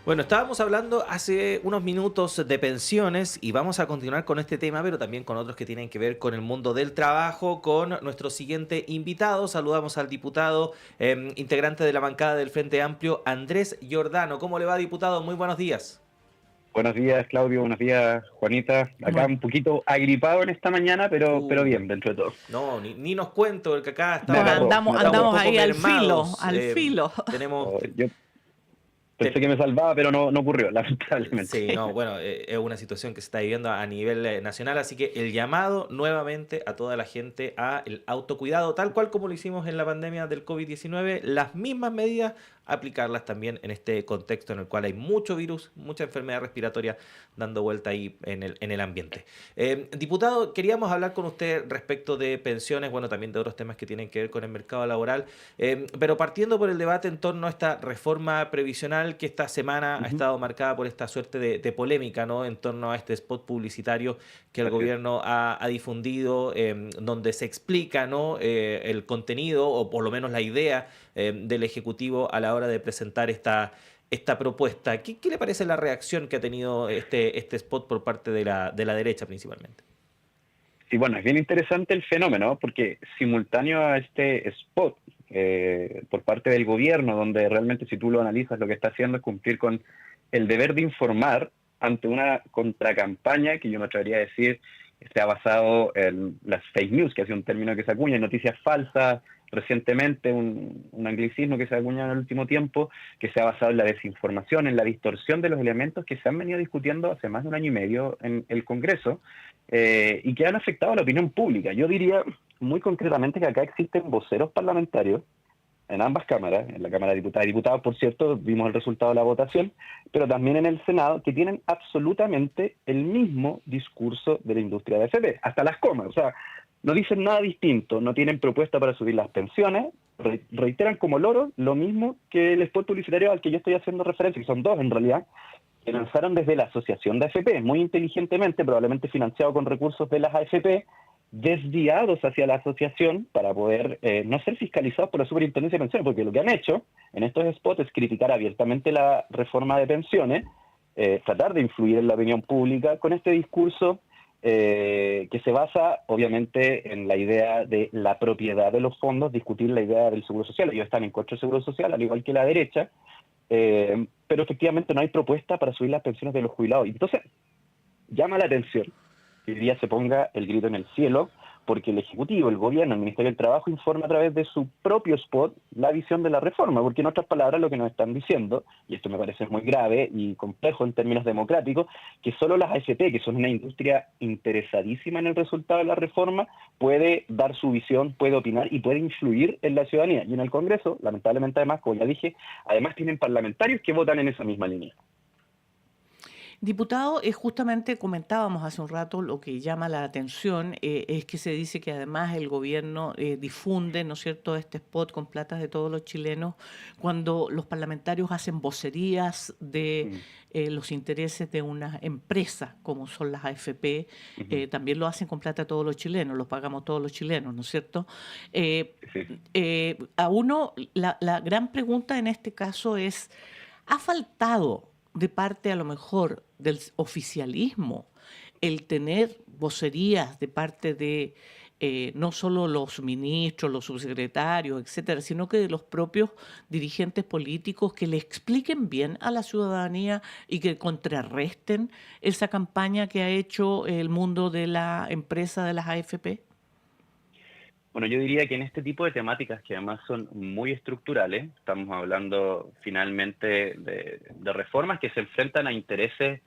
Bueno, estábamos hablando hace unos minutos de pensiones y vamos a continuar con este tema, pero también con otros que tienen que ver con el mundo del trabajo, con nuestro siguiente invitado. Saludamos al diputado integrante de la bancada del Frente Amplio, Andrés Giordano. ¿Cómo le va, diputado? Muy buenos días. Buenos días, Claudio. Buenos días, Juanita. Acá Bueno, un poquito agripado en esta mañana, pero Uh, bien, dentro de todo. no, ni nos cuento, porque acá Me bueno, agarró, andamos, me estamos un agarró. andamos poco ahí mermados. al filo. Tenemos, Yo pensé que me salvaba, pero no ocurrió, lamentablemente. Sí, no, bueno, es una situación que se está viviendo a nivel nacional, así que el llamado nuevamente a toda la gente a el autocuidado, tal cual como lo hicimos en la pandemia del COVID-19, las mismas medidas, aplicarlas también en este contexto en el cual hay mucho virus, mucha enfermedad respiratoria dando vuelta ahí en el ambiente. Diputado, queríamos hablar con usted respecto de pensiones, bueno, también de otros temas que tienen que ver con el mercado laboral, pero partiendo por el debate en torno a esta reforma previsional que esta semana ha Ujú. estado marcada por esta suerte de polémica, ¿no? En torno a este spot publicitario que el Así es. gobierno ha difundido, donde se explica, ¿no? El contenido o por lo menos la idea del Ejecutivo a la hora de presentar esta propuesta. ¿Qué le parece la reacción que ha tenido este spot por parte de la derecha principalmente? Sí, bueno, es bien interesante el fenómeno, porque simultáneo a este spot por parte del gobierno, donde realmente si tú lo analizas, lo que está haciendo es cumplir con el deber de informar ante una contracampaña que yo me atrevería a decir está basado en las fake news, que ha sido un término que se acuña, en noticias falsas, recientemente un anglicismo que se ha acuñado en el último tiempo, que se ha basado en la desinformación, en la distorsión de los elementos que se han venido discutiendo hace más de un año y medio en el Congreso, y que han afectado a la opinión pública. Yo diría muy concretamente que acá existen voceros parlamentarios en ambas cámaras, en la Cámara de Diputadas y Diputados, por cierto, vimos el resultado de la votación, pero también en el Senado, que tienen absolutamente el mismo discurso de la industria de AFP, hasta las comas, o sea, no dicen nada distinto, no tienen propuesta para subir las pensiones, reiteran como loro lo mismo que el spot publicitario al que yo estoy haciendo referencia, que son dos en realidad, que lanzaron desde la Asociación de AFP, muy inteligentemente, probablemente financiado con recursos de las AFP, desviados hacia la asociación para poder no ser fiscalizados por la Superintendencia de Pensiones, porque lo que han hecho en estos spots es criticar abiertamente la reforma de pensiones, tratar de influir en la opinión pública con este discurso que se basa obviamente en la idea de la propiedad de los fondos, discutir la idea del seguro social. Ellos están en contra del seguro social, al igual que la derecha, pero efectivamente no hay propuesta para subir las pensiones de los jubilados. Entonces, llama la atención que hoy día se ponga el grito en el cielo, porque el Ejecutivo, el Gobierno, el Ministerio del Trabajo informa a través de su propio spot la visión de la reforma, porque en otras palabras lo que nos están diciendo, y esto me parece muy grave y complejo en términos democráticos, que solo las AFP, que son una industria interesadísima en el resultado de la reforma, puede dar su visión, puede opinar y puede influir en la ciudadanía. Y en el Congreso, lamentablemente además, como ya dije, además tienen parlamentarios que votan en esa misma línea. Diputado, justamente comentábamos hace un rato lo que llama la atención, es que se dice que además el gobierno difunde, ¿no es cierto?, este spot con platas de todos los chilenos, cuando los parlamentarios hacen vocerías de Mm, los intereses de una empresa, como son las AFP, ujú, también lo hacen con plata de todos los chilenos, los pagamos todos los chilenos, ¿no es cierto? Eh, sí. a uno, la gran pregunta en este caso es, ¿ha faltado de parte a lo mejor del oficialismo el tener vocerías de parte de no solo los ministros, los subsecretarios, etcétera, sino que de los propios dirigentes políticos que le expliquen bien a la ciudadanía y que contrarresten esa campaña que ha hecho el mundo de la empresa de las AFP? Bueno, yo diría que en este tipo de temáticas que además son muy estructurales, estamos hablando finalmente de reformas que se enfrentan a intereses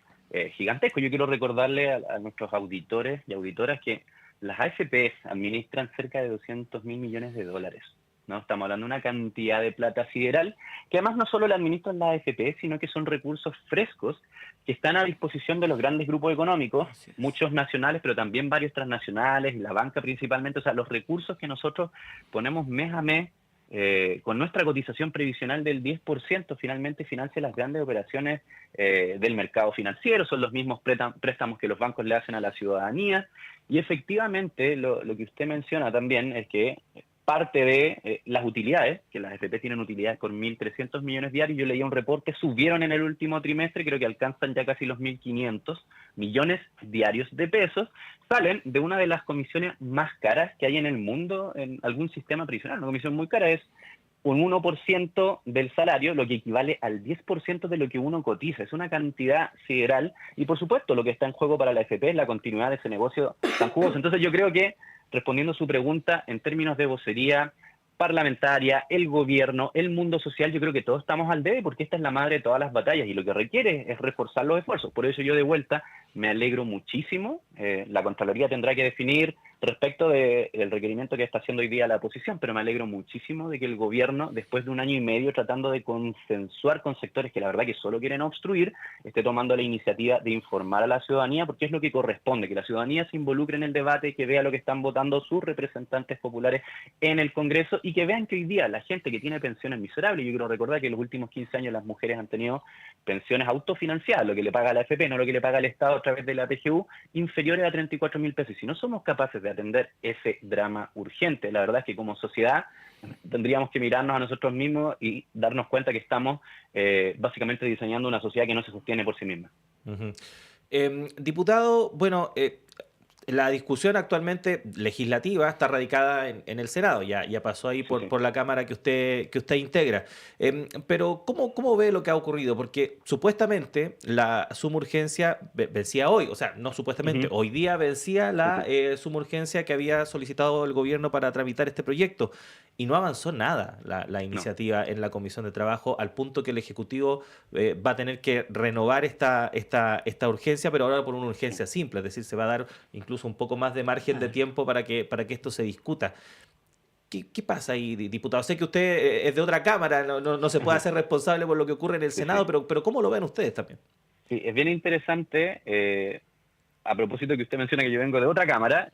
gigantescos. Yo quiero recordarle a nuestros auditores y auditoras que las AFP administran cerca de 200 mil millones de dólares, ¿no? Estamos hablando de una cantidad de plata sideral que además no solo la administran las AFP, sino que son recursos frescos que están a disposición de los grandes grupos económicos, Así es. muchos nacionales, pero también varios transnacionales, la banca principalmente, o sea, los recursos que nosotros ponemos mes a mes con nuestra cotización previsional del 10%, finalmente financia las grandes operaciones del mercado financiero, son los mismos préstamos que los bancos le hacen a la ciudadanía, y efectivamente lo que usted menciona también es que parte de las utilidades, que las AFP tienen utilidades con 1.300 millones diarios. Yo leía un reporte, subieron en el último trimestre, creo que alcanzan ya casi los 1.500 millones diarios de pesos, salen de una de las comisiones más caras que hay en el mundo en algún sistema previsional. Una comisión muy cara es un 1% del salario, lo que equivale al 10% de lo que uno cotiza. Es una cantidad sideral y, por supuesto, lo que está en juego para la AFP es la continuidad de ese negocio tan jugoso. Entonces yo creo que, respondiendo a su pregunta, en términos de vocería parlamentaria, el gobierno, el mundo social, yo creo que todos estamos al debe porque esta es la madre de todas las batallas y lo que requiere es reforzar los esfuerzos. Por eso yo de vuelta me alegro muchísimo. La Contraloría tendrá que definir respecto del requerimiento que está haciendo hoy día la oposición, pero me alegro muchísimo de que el gobierno, después de un año y medio tratando de consensuar con sectores que la verdad que solo quieren obstruir, esté tomando la iniciativa de informar a la ciudadanía, porque es lo que corresponde, que la ciudadanía se involucre en el debate, que vea lo que están votando sus representantes populares en el Congreso y que vean que hoy día la gente que tiene pensiones miserables, yo quiero recordar que en los últimos 15 años las mujeres han tenido pensiones autofinanciadas, lo que le paga la AFP, no lo que le paga el Estado a través de la PGU, inferiores a 34.000 pesos. Y si no somos capaces de atender ese drama urgente, la verdad es que como sociedad tendríamos que mirarnos a nosotros mismos y darnos cuenta que estamos básicamente diseñando una sociedad que no se sostiene por sí misma. Uh-huh. Diputado, bueno, la discusión actualmente legislativa está radicada en el Senado, ya pasó ahí por la Cámara que usted integra. Pero ¿cómo ve lo que ha ocurrido? Porque supuestamente la suma urgencia vencía hoy, o sea, no supuestamente, hoy día vencía la suma urgencia que había solicitado el gobierno para tramitar este proyecto y no avanzó nada la iniciativa en la Comisión de Trabajo, al punto que el Ejecutivo va a tener que renovar esta urgencia, pero ahora por una urgencia simple, es decir, se va a dar incluso un poco más de margen de tiempo para que esto se discuta. ¿Qué pasa ahí, diputado? Sé que usted es de otra Cámara, no se puede hacer responsable por lo que ocurre en el Senado, pero ¿cómo lo ven ustedes también? Sí, es bien interesante, a propósito que usted menciona que yo vengo de otra Cámara,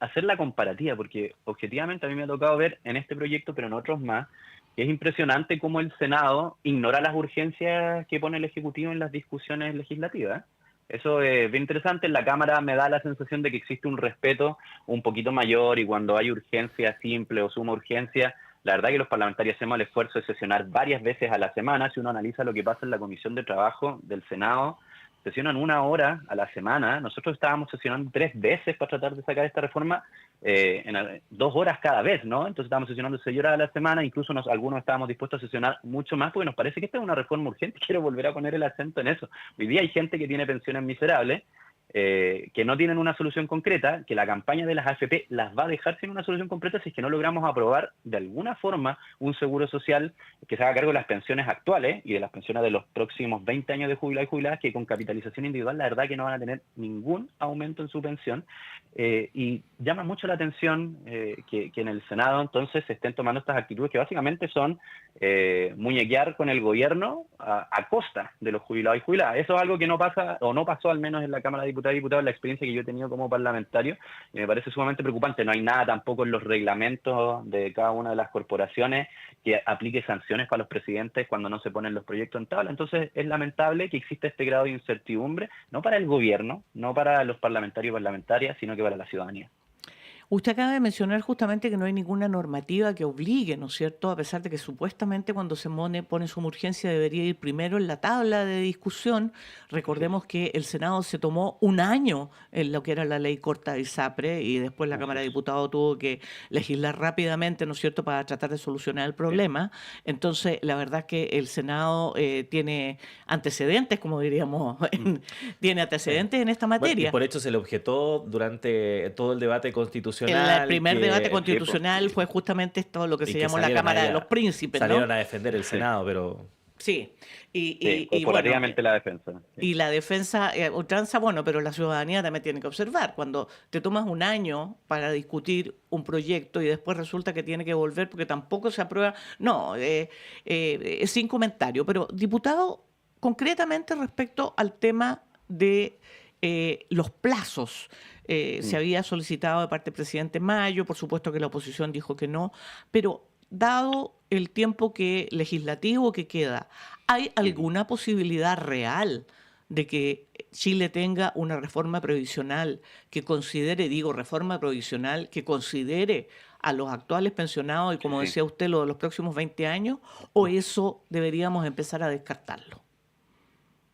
hacer la comparativa, porque objetivamente a mí me ha tocado ver en este proyecto, pero en otros más, que es impresionante cómo el Senado ignora las urgencias que pone el Ejecutivo en las discusiones legislativas. Eso es bien interesante. En la Cámara me da la sensación de que existe un respeto un poquito mayor y cuando hay urgencia simple o suma urgencia, la verdad que los parlamentarios hacemos el esfuerzo de sesionar varias veces a la semana. Si uno analiza lo que pasa en la Comisión de Trabajo del Senado, sesionan 1 hora a la semana. Nosotros estábamos sesionando 3 veces para tratar de sacar esta reforma en 2 horas cada vez, ¿no? Entonces estábamos sesionando 6 horas a la semana, incluso algunos estábamos dispuestos a sesionar mucho más porque nos parece que esta es una reforma urgente. Quiero volver a poner el acento en eso. Hoy día hay gente que tiene pensiones miserables, que no tienen una solución concreta, que la campaña de las AFP las va a dejar sin una solución concreta si es que no logramos aprobar de alguna forma un seguro social que se haga cargo de las pensiones actuales y de las pensiones de los próximos 20 años de jubilados y jubiladas, que con capitalización individual la verdad que no van a tener ningún aumento en su pensión. Y llama mucho la atención que en el Senado entonces se estén tomando estas actitudes que básicamente son muñequear con el gobierno a costa de los jubilados y jubiladas. Eso es algo que no pasa, o no pasó al menos en la Cámara de Diputados y Diputados, la experiencia que yo he tenido como parlamentario, y me parece sumamente preocupante. No hay nada tampoco en los reglamentos de cada una de las corporaciones que aplique sanciones para los presidentes cuando no se ponen los proyectos en tabla. Entonces es lamentable que exista este grado de incertidumbre, no para el gobierno, no para los parlamentarios y parlamentarias, sino que para la ciudadanía. Usted acaba de mencionar justamente que no hay ninguna normativa que obligue, ¿no es cierto?, a pesar de que supuestamente cuando se pone suma urgencia debería ir primero en la tabla de discusión. Recordemos que el Senado se tomó 1 año en lo que era la ley corta de ISAPRE y después la Cámara de Diputados tuvo que legislar rápidamente, ¿no es cierto?, para tratar de solucionar el problema. Entonces, la verdad es que el Senado tiene antecedentes, como diríamos, tiene antecedentes en esta materia. Bueno, y por hecho se le objetó durante todo el debate constitucional. El primer debate constitucional fue justamente esto, lo que se llamó la Cámara de los Príncipes, ¿no? Salieron a defender el Senado, pero... Sí, corporativamente bueno, la defensa. Sí. Y la defensa ultranza, bueno, pero la ciudadanía también tiene que observar. Cuando te tomas 1 año para discutir un proyecto y después resulta que tiene que volver porque tampoco se aprueba, no, sin comentario. Pero, diputado, concretamente respecto al tema de los plazos. Se había solicitado de parte del presidente Mayo, por supuesto que la oposición dijo que no, pero dado el tiempo legislativo que queda, ¿hay alguna posibilidad real de que Chile tenga una reforma previsional que considere, reforma previsional que considere a los actuales pensionados y, como Sí. decía usted, lo de los próximos 20 años, o eso deberíamos empezar a descartarlo?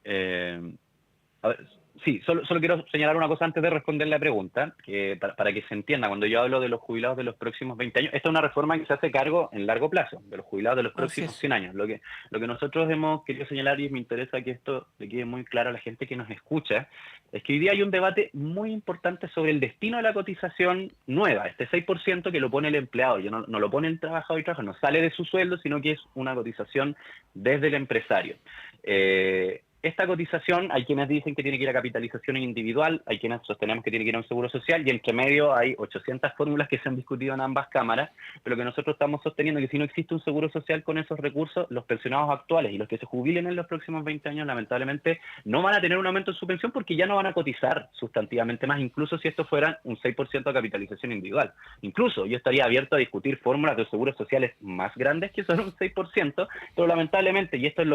A ver, sí, solo quiero señalar una cosa antes de responder la pregunta, que para que se entienda, cuando yo hablo de los jubilados de los próximos 20 años, esta es una reforma que se hace cargo en largo plazo, de los jubilados de los Así próximos es. 100 años. Lo que nosotros hemos querido señalar, y me interesa que esto le quede muy claro a la gente que nos escucha, es que hoy día hay un debate muy importante sobre el destino de la cotización nueva, este 6% que lo pone el empleado, no lo pone el trabajador y trabajador, no sale de su sueldo, sino que es una cotización desde el empresario. Esta cotización, hay quienes dicen que tiene que ir a capitalización individual, hay quienes sostenemos que tiene que ir a un seguro social, y entre medio hay 800 fórmulas que se han discutido en ambas cámaras, pero lo que nosotros estamos sosteniendo es que si no existe un seguro social con esos recursos, los pensionados actuales y los que se jubilen en los próximos 20 años, lamentablemente, no van a tener un aumento en su pensión porque ya no van a cotizar sustantivamente más, incluso si esto fuera un 6% de capitalización individual. Incluso yo estaría abierto a discutir fórmulas de seguros sociales más grandes que son un 6%, pero lamentablemente, y esto es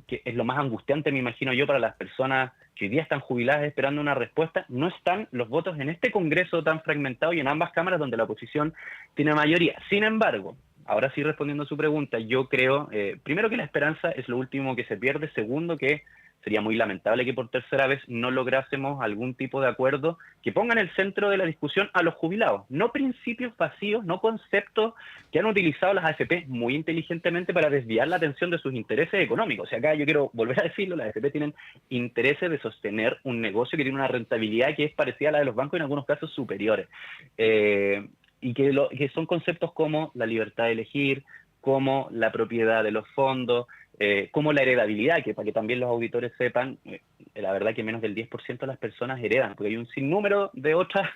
que es lo más angustiante, me imagino yo, para las personas que hoy día están jubiladas esperando una respuesta, no están los votos en este Congreso tan fragmentado y en ambas cámaras donde la oposición tiene mayoría. Sin embargo, ahora sí respondiendo a su pregunta, yo creo, primero, que la esperanza es lo último que se pierde, segundo, que sería muy lamentable que por tercera vez no lográsemos algún tipo de acuerdo que ponga en el centro de la discusión a los jubilados, no principios vacíos, no conceptos que han utilizado las AFP muy inteligentemente para desviar la atención de sus intereses económicos. O sea, acá yo quiero volver a decirlo, las AFP tienen intereses de sostener un negocio que tiene una rentabilidad que es parecida a la de los bancos, en algunos casos superiores. Y que son conceptos como la libertad de elegir, como la propiedad de los fondos, como la heredabilidad, que para que también los auditores sepan, la verdad que menos del 10% de las personas heredan, porque hay un sinnúmero de otras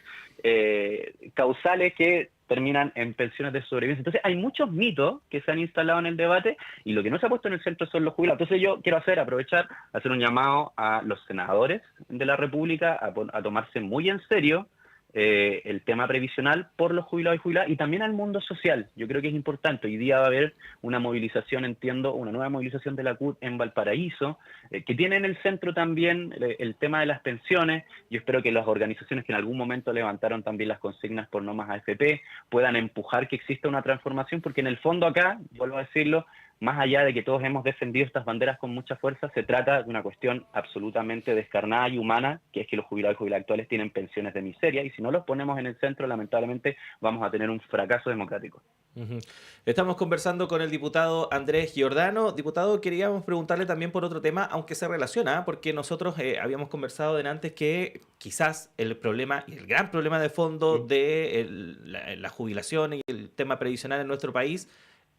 causales que terminan en pensiones de sobrevivencia. Entonces hay muchos mitos que se han instalado en el debate y lo que no se ha puesto en el centro son los jubilados. Entonces yo quiero aprovechar, hacer un llamado a los senadores de la República a tomarse muy en serio el tema previsional por los jubilados y jubiladas, y también al mundo social. Yo creo que es importante. Hoy día va a haber una movilización, entiendo, una nueva movilización de la CUT en Valparaíso, que tiene en el centro también el tema de las pensiones. Yo espero que las organizaciones que en algún momento levantaron también las consignas por no más AFP puedan empujar que exista una transformación, porque en el fondo acá, vuelvo a decirlo, más allá de que todos hemos defendido estas banderas con mucha fuerza, se trata de una cuestión absolutamente descarnada y humana, que es que los jubilados y jubiladas actuales tienen pensiones de miseria, y si no los ponemos en el centro, lamentablemente vamos a tener un fracaso democrático. Ujú. Estamos conversando con el diputado Andrés Giordano. Diputado, queríamos preguntarle también por otro tema, aunque se relaciona, porque nosotros habíamos conversado antes que quizás el problema, y el gran problema de fondo de la jubilación y el tema previsional en nuestro país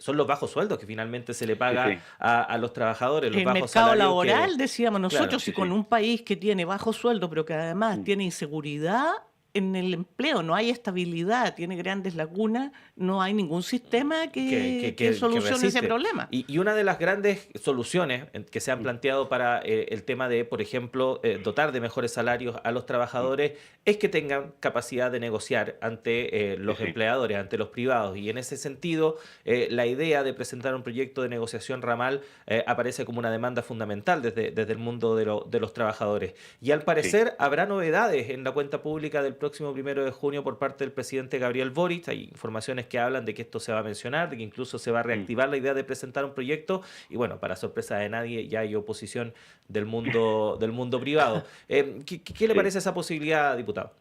son los bajos sueldos que finalmente se le paga Sí, sí. a los trabajadores, los El bajos mercado salarios laboral, que... decíamos Claro, nosotros, Sí, y con sí. un país que tiene bajo sueldo, pero que además tiene inseguridad en el empleo, no hay estabilidad, tiene grandes lagunas, no hay ningún sistema que solucione ese resiste. problema. Y una de las grandes soluciones que se han planteado para el tema de, por ejemplo, dotar de mejores salarios a los trabajadores es que tengan capacidad de negociar ante los Sí, sí. empleadores, ante los privados. Y en ese sentido, la idea de presentar un proyecto de negociación ramal aparece como una demanda fundamental desde el mundo de los trabajadores. Y al parecer habrá novedades en la cuenta pública del próximo 1 de junio por parte del presidente Gabriel Boric. Hay informaciones que hablan de que esto se va a mencionar, de que incluso se va a reactivar la idea de presentar un proyecto. Y bueno, para sorpresa de nadie, ya hay oposición del mundo privado. ¿Qué le Sí. parece esa posibilidad, diputado?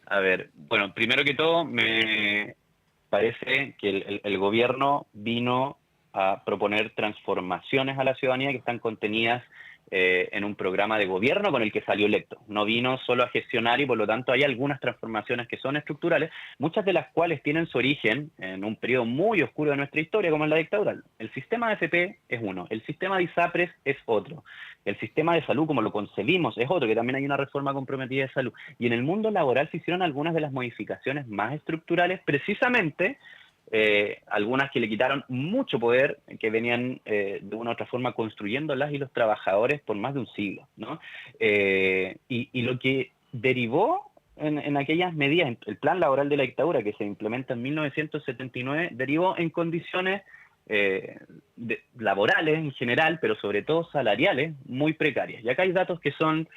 A ver, bueno, primero que todo, me parece que el gobierno vino a proponer transformaciones a la ciudadanía que están contenidas en un programa de gobierno con el que salió electo. No vino solo a gestionar, y por lo tanto hay algunas transformaciones que son estructurales, muchas de las cuales tienen su origen en un periodo muy oscuro de nuestra historia, como es la dictadura. El sistema de AFP es uno, el sistema de ISAPRES es otro, el sistema de salud como lo concebimos es otro, que también hay una reforma comprometida de salud. Y en el mundo laboral se hicieron algunas de las modificaciones más estructurales, precisamente algunas que le quitaron mucho poder, que venían de una u otra forma construyendo las y los trabajadores por más de un siglo, ¿no? Y lo que derivó en aquellas medidas, el plan laboral de la dictadura que se implementa en 1979, derivó en condiciones laborales en general, pero sobre todo salariales, muy precarias. Y acá hay datos que son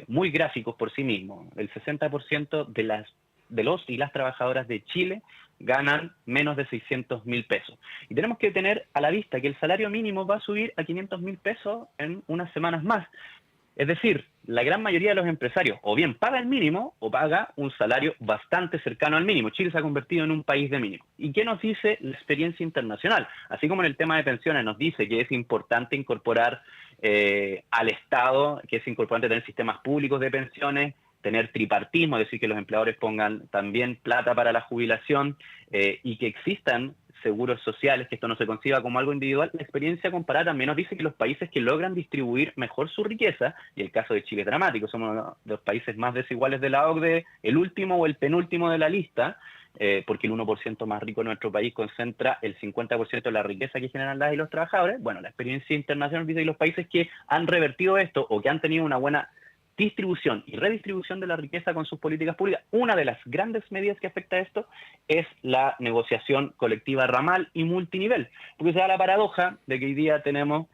muy gráficos por sí mismos. El 60% de las de los y las trabajadoras de Chile ganan menos de 600.000 pesos. Y tenemos que tener a la vista que el salario mínimo va a subir a 500.000 pesos en unas semanas más. Es decir, la gran mayoría de los empresarios o bien paga el mínimo o paga un salario bastante cercano al mínimo. Chile se ha convertido en un país de mínimo. ¿Y qué nos dice la experiencia internacional? Así como en el tema de pensiones nos dice que es importante incorporar al Estado, que es importante tener sistemas públicos de pensiones, tener tripartismo, es decir, que los empleadores pongan también plata para la jubilación y que existan seguros sociales, que esto no se conciba como algo individual. La experiencia comparada también nos dice que los países que logran distribuir mejor su riqueza, y el caso de Chile es dramático, somos uno de los países más desiguales de la OCDE, el último o el penúltimo de la lista, porque el 1% más rico de nuestro país concentra el 50% de la riqueza que generan las y los trabajadores. Bueno, la experiencia internacional dice que los países que han revertido esto o que han tenido una buena distribución y redistribución de la riqueza con sus políticas públicas, una de las grandes medidas que afecta a esto es la negociación colectiva ramal y multinivel, porque se da la paradoja de que hoy día tenemos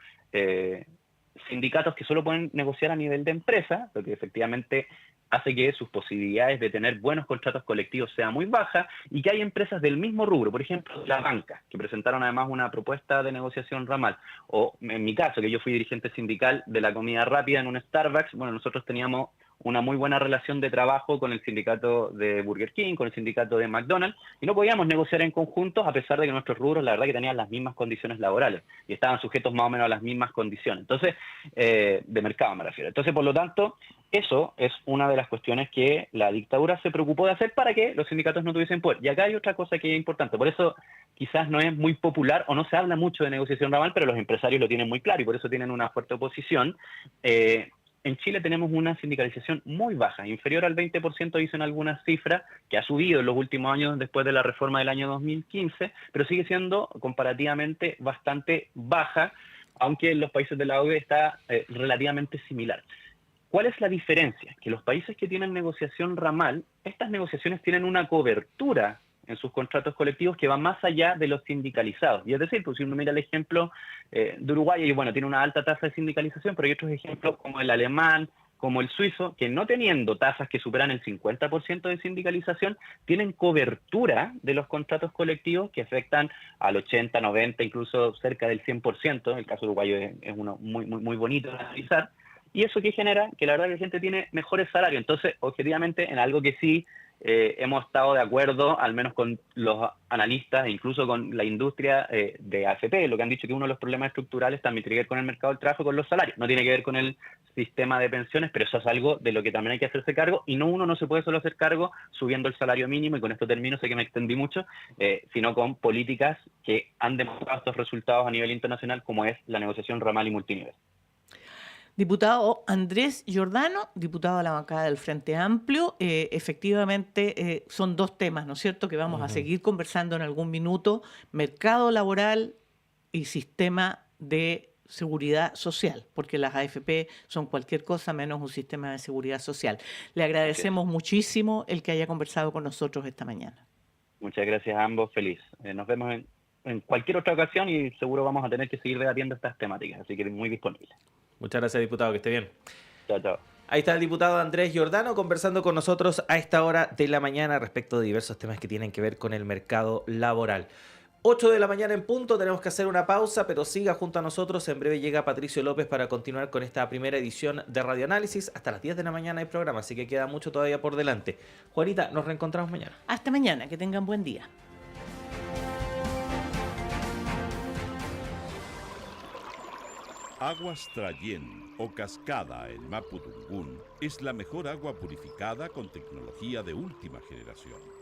sindicatos que solo pueden negociar a nivel de empresa, lo que efectivamente hace que sus posibilidades de tener buenos contratos colectivos sean muy bajas, y que hay empresas del mismo rubro, por ejemplo, la banca, que presentaron además una propuesta de negociación ramal, o en mi caso, que yo fui dirigente sindical de la comida rápida en un Starbucks. Bueno, nosotros teníamos una muy buena relación de trabajo con el sindicato de Burger King, con el sindicato de McDonald's, y no podíamos negociar en conjunto, a pesar de que nuestros rubros, la verdad, que tenían las mismas condiciones laborales, y estaban sujetos más o menos a las mismas condiciones. Entonces, de mercado me refiero. Entonces, por lo tanto, eso es una de las cuestiones que la dictadura se preocupó de hacer para que los sindicatos no tuviesen poder. Y acá hay otra cosa que es importante. Por eso quizás no es muy popular o no se habla mucho de negociación ramal, pero los empresarios lo tienen muy claro y por eso tienen una fuerte oposición. En Chile tenemos una sindicalización muy baja, inferior al 20%, dicen algunas cifras, que ha subido en los últimos años después de la reforma del año 2015, pero sigue siendo comparativamente bastante baja, aunque en los países de la OCDE está relativamente similar. ¿Cuál es la diferencia? Que los países que tienen negociación ramal, estas negociaciones tienen una cobertura en sus contratos colectivos que va más allá de los sindicalizados. Y es decir, pues si uno mira el ejemplo de Uruguay, y bueno, tiene una alta tasa de sindicalización, pero hay otros ejemplos como el alemán, como el suizo, que no teniendo tasas que superan el 50% de sindicalización, tienen cobertura de los contratos colectivos que afectan al 80, 90, incluso cerca del 100%. El caso uruguayo es uno muy bonito de analizar. Y eso que genera que la verdad que la gente tiene mejores salarios. Entonces, objetivamente, en algo que sí hemos estado de acuerdo, al menos con los analistas e incluso con la industria de AFP, lo que han dicho que uno de los problemas estructurales también tiene que ver con el mercado del trabajo y con los salarios. No tiene que ver con el sistema de pensiones, pero eso es algo de lo que también hay que hacerse cargo, y uno no se puede solo hacer cargo subiendo el salario mínimo, y con esto termino, sé que me extendí mucho, sino con políticas que han demostrado estos resultados a nivel internacional, como es la negociación ramal y multinivel. Diputado Andrés Giordano, diputado de la bancada del Frente Amplio, efectivamente son dos temas, ¿no es cierto?, que vamos a seguir conversando en algún minuto: mercado laboral y sistema de seguridad social, porque las AFP son cualquier cosa menos un sistema de seguridad social. Le agradecemos muchísimo el que haya conversado con nosotros esta mañana. Muchas gracias a ambos, feliz. Nos vemos en cualquier otra ocasión y seguro vamos a tener que seguir debatiendo estas temáticas, así que muy disponible. Muchas gracias, diputado, que esté bien. Chao, chao. Ahí está el diputado Andrés Giordano conversando con nosotros a esta hora de la mañana respecto de diversos temas que tienen que ver con el mercado laboral. 8 de la mañana en punto, tenemos que hacer una pausa, pero siga junto a nosotros. En breve llega Patricio López para continuar con esta primera edición de Radioanálisis. Hasta las 10 de la mañana hay programa, así que queda mucho todavía por delante. Juanita, nos reencontramos mañana. Hasta mañana, que tengan buen día. Aguas Trayén o Cascada en Mapudungún es la mejor agua purificada con tecnología de última generación.